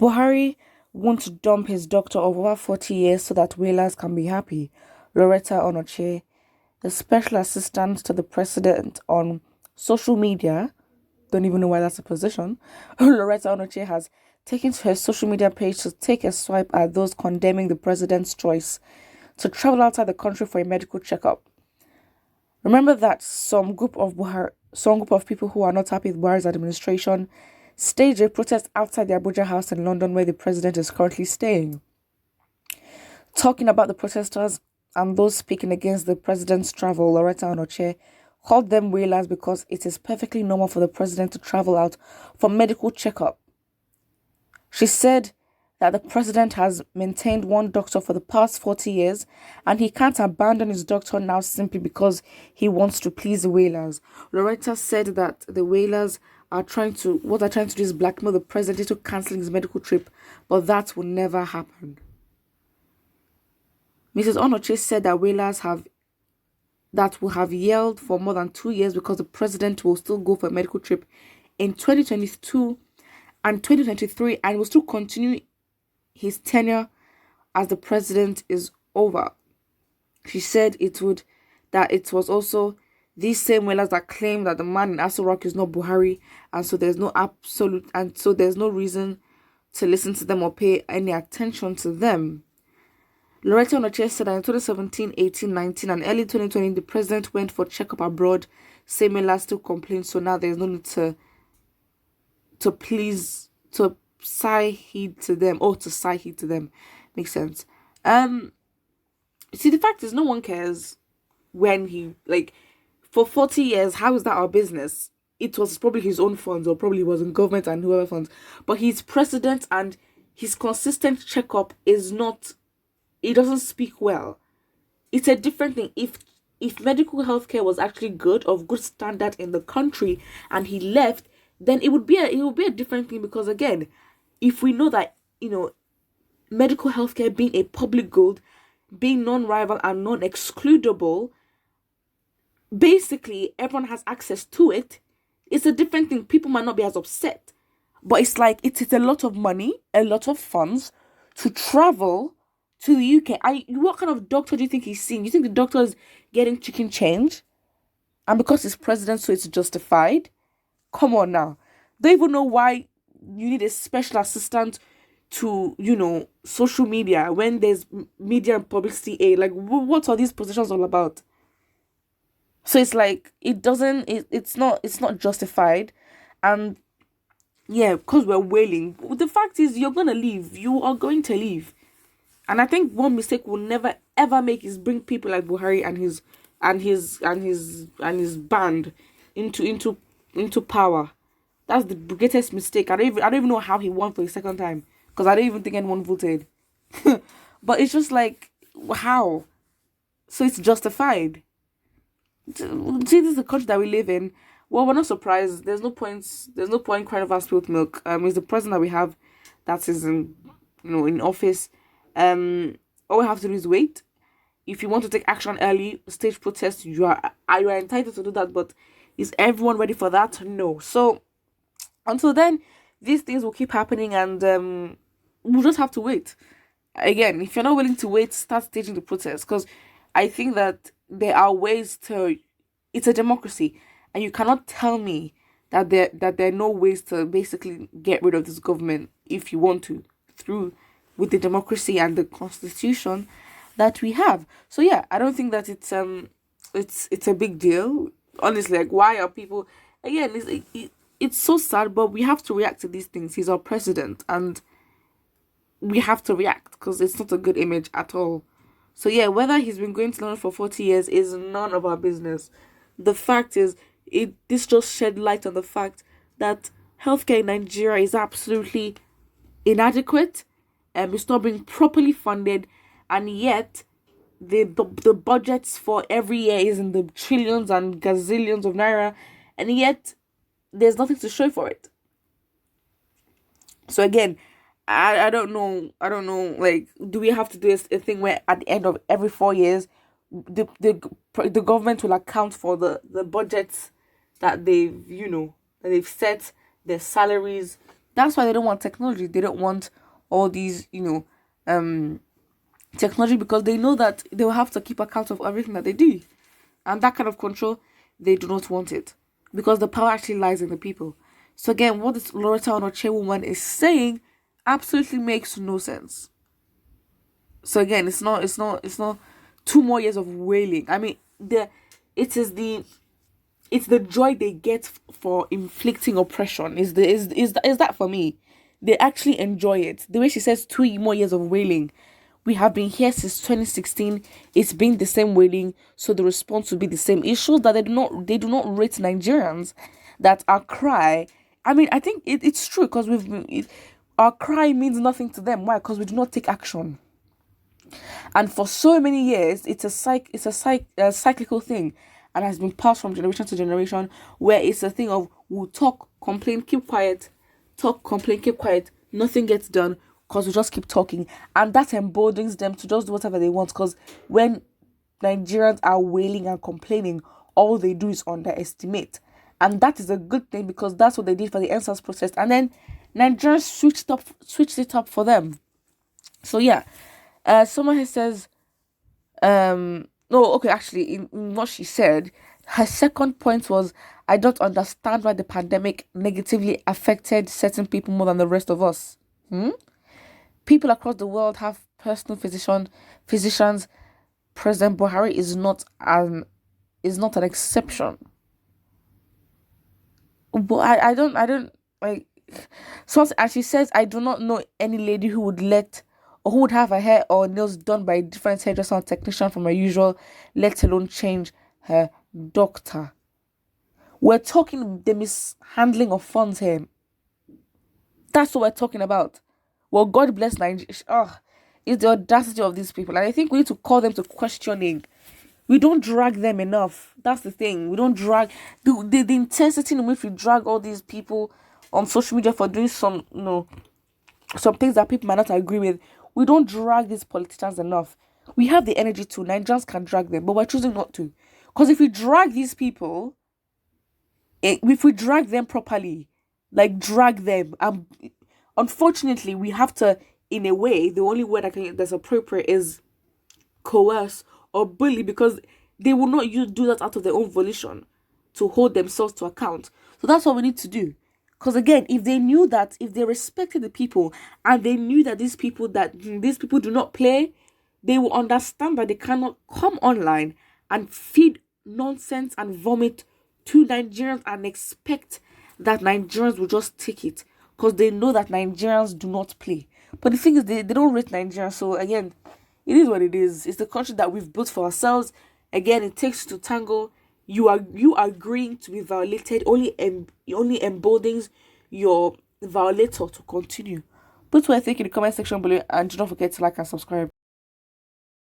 Buhari won't dump his doctor of over 40 years so that whalers can be happy. Lauretta Onoche, the special assistant to the president on social media, don't even know why that's a position. Lauretta Onoche has taken to her social media page to take a swipe at those condemning the president's choice to travel outside the country for a medical checkup. Remember that some group of people who are not happy with Buhari's administration staged a protest outside the Abuja house in London where the president is currently staying. Talking about the protesters and those speaking against the president's travel, Lauretta Onoche called them whalers because it is perfectly normal for the president to travel out for medical checkup. She said that the president has maintained one doctor for the past 40 years and he can't abandon his doctor now simply because he wants to please the whalers. Lauretta said that the whalers are trying to do is blackmail the president into cancelling his medical trip, but that will never happen. Mrs. Onoche said that whalers will have yelled for more than 2 years because the president will still go for a medical trip in 2022 and 2023 and will still continue his tenure as the president is over. She said it was also these same whalers that claim that the man in Aso Rock is not Buhari, and so there's no reason to listen to them or pay any attention to them. Lauretta Onoche said that in 2017, 18, 19 and early 2020, the president went for checkup abroad. Same whalers still complain, so now there's no need to sigh heed to them. Makes sense. See, the fact is, no one cares when he, for 40 years, how is that our business? It was probably his own funds, or probably wasn't government and whoever funds. But he's president and his consistent checkup is not, it doesn't speak well. It's a different thing. If medical healthcare was actually good, of good standard in the country, and he left, then it would be a different thing, because again, if we know that, medical healthcare being a public good, being non-rival and non-excludable, basically everyone has access to it, it's a different thing. People might not be as upset, but it's like it's a lot of money, a lot of funds to travel to the UK. What kind of doctor do you think he's seeing? You think the doctor is getting chicken change? And because he's president, so it's justified? Come on now. Don't even know why you need a special assistant to, social media when there's media and publicity aid. Like, what are these positions all about? So it's like, it's not justified. And yeah, because we're wailing. The fact is, you're going to leave. You are going to leave. And I think one mistake we'll never ever make is bring people like Buhari and his band into power. That's the greatest mistake. I don't even know how he won for the second time, because I don't even think anyone voted. But it's just like, how? So it's justified. See, this is the country that we live in. Well, we're not surprised. There's no point crying over spilled milk. It's the president that we have that is in office. All we have to do is wait. If you want to take action early, stage protest, you are entitled to do that. But is everyone ready for that? No. So until then, these things will keep happening, and we'll just have to wait. Again, if you're not willing to wait, start staging the protest, because I think that there are ways to. It's a democracy, and you cannot tell me that there are no ways to basically get rid of this government if you want to, through with the democracy and the constitution that we have. So yeah, I don't think that it's a big deal. Honestly, like, why are people, again, it's so sad, but we have to react to these things. He's our president, and we have to react, because it's not a good image at all. So yeah, whether he's been going to London for 40 years is none of our business. The fact is, this just shed light on the fact that healthcare in Nigeria is absolutely inadequate, and it's not being properly funded, and yet the budgets for every year is in the trillions and gazillions of naira, and yet there's nothing to show for it. So again, I don't know, like, do we have to do a thing where at the end of every 4 years the government will account for the budgets that they've set, their salaries, That's why they don't want technology. They don't want all these, technology, because they know that they will have to keep account of everything that they do. And that kind of control, they do not want it. Because the power actually lies in the people. So again, what this Lauretta or chairwoman is saying absolutely makes no sense. So again, it's not 2 more years of wailing. I mean, it's the joy they get for inflicting oppression. Is that for me? They actually enjoy it. The way she says 2 more years of wailing. We have been here since 2016. It's been the same wailing, so the response will be the same. It shows that they do not rate Nigerians, that our cry. I mean, I think it's true, because our cry means nothing to them. Why? Because we do not take action. And for so many years, it's a cyclical thing, and has been passed from generation to generation, where it's a thing of we'll talk, complain, keep quiet, talk, complain, keep quiet, nothing gets done, because we just keep talking, and that emboldens them to just do whatever they want. Because when Nigerians are wailing and complaining, all they do is underestimate, and that is a good thing, because that's what they did for the NSAS protest, and then Nigerians switched it up for them. So yeah, someone here says, no, okay, actually, in what she said, her second point was, I don't understand why the pandemic negatively affected certain people more than the rest of us. People across the world have personal physicians. President Buhari is not an exception. But I don't like. So as she says, I do not know any lady who would have her hair or nails done by a different hairdresser or technician from her usual, let alone change her doctor. We're talking the mishandling of funds here. That's what we're talking about. Well, God bless Nigeria. It's the audacity of these people. And I think we need to call them to questioning. We don't drag them enough. That's the thing. We don't drag the intensity in which we drag all these people on social media for doing some things that people might not agree with. We don't drag these politicians enough. We have the energy to. Nigerians can drag them, but we're choosing not to. Because if we drag these people, if we drag them properly, like drag them, unfortunately, we have to, in a way, the only word that's appropriate is coerce or bully, because they will not do that out of their own volition to hold themselves to account. So that's what we need to do. Because again, if they respected the people, and they knew that these people do not play, they will understand that they cannot come online and feed nonsense and vomit to Nigerians and expect that Nigerians will just take it, because they know that Nigerians do not play. But the thing is, they don't rate Nigerians. So again, it is what it is. It's the country that we've built for ourselves. Again, it takes to tango. You agreeing to be violated only emboldens your violator to continue. Put what I think in the comment section below, and do not forget to like and subscribe.